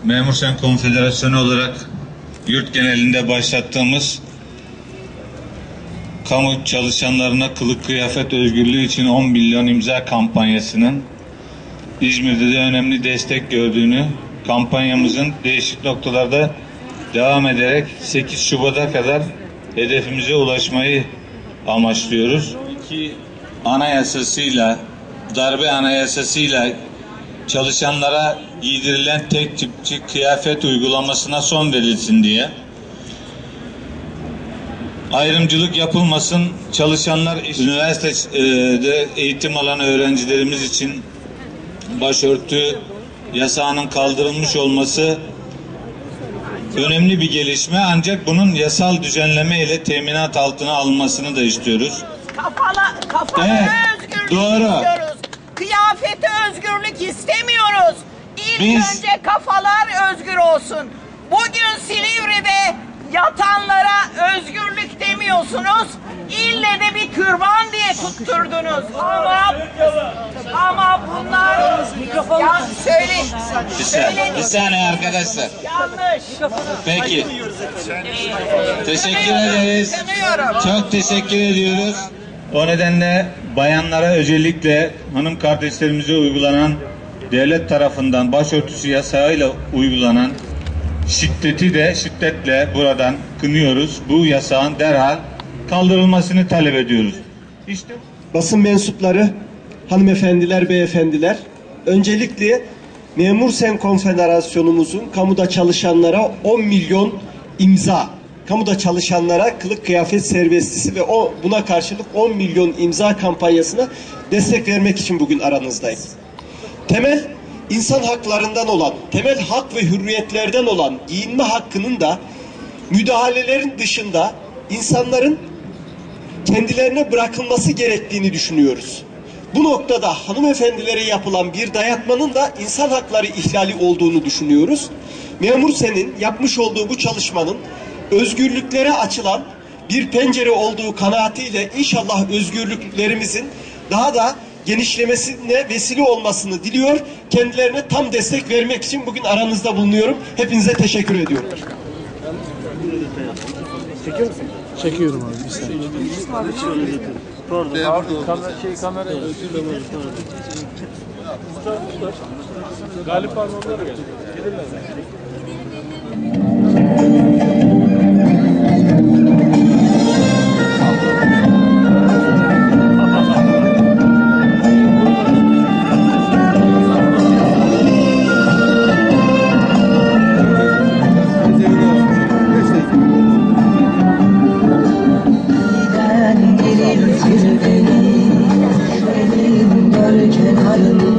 Memur Sen Konfederasyonu olarak yurt genelinde başlattığımız kamu çalışanlarına kılık kıyafet özgürlüğü için 10 milyon imza kampanyasının İzmir'de de önemli destek gördüğünü, kampanyamızın değişik noktalarda devam ederek 8 Şubat'a kadar hedefimize ulaşmayı amaçlıyoruz. Anayasasıyla, darbe anayasasıyla çalışanlara giydirilen tek tipçi kıyafet uygulamasına son verilsin diye, ayrımcılık yapılmasın, çalışanlar üniversitede eğitim alan öğrencilerimiz için başörtü yasağının kaldırılmış olması önemli bir gelişme, ancak bunun yasal düzenleme ile teminat altına alınmasını da istiyoruz. Kafalı evet, özgürlük doğru. istiyoruz. Kıyafete özgürlük istemiyoruz. Önce kafalar özgür olsun. Bugün Silivri'de yatanlara özgürlük demiyorsunuz. İlle de bir kürban diye tutturdunuz. Ama bunlar ya Bir saniye arkadaşlar. Yanlış. Peki. Teşekkür ederiz. Çok teşekkür ediyoruz. O nedenle bayanlara, özellikle hanım kardeşlerimize uygulanan, devlet tarafından başörtüsü yasağıyla uygulanan şiddetle buradan kınıyoruz. Bu yasağın derhal kaldırılmasını talep ediyoruz. İşte basın mensupları, hanımefendiler, beyefendiler, öncelikle Memur Sen Konfederasyonumuzun kamuda çalışanlara 10 milyon imza, kamuda çalışanlara kılık kıyafet serbestisi ve buna karşılık 10 milyon imza kampanyasına destek vermek için bugün aranızdayım. Temel insan haklarından olan, temel hak ve hürriyetlerden olan giyinme hakkının da müdahalelerin dışında insanların kendilerine bırakılması gerektiğini düşünüyoruz. Bu noktada hanımefendilere yapılan bir dayatmanın da insan hakları ihlali olduğunu düşünüyoruz. Memur Sen'in yapmış olduğu bu çalışmanın özgürlüklere açılan bir pencere olduğu kanaatiyle inşallah özgürlüklerimizin daha da genişlemesine vesile olmasını diliyor. Kendilerine tam destek vermek için bugün aranızda bulunuyorum. Hepinize teşekkür ediyorum. Çekiyor musun? Çekiyorum abi, bir saniye. Pardon. Kamera. Galip Parmakları geldi. Gelirler. Gel beni, elin gör kenarında.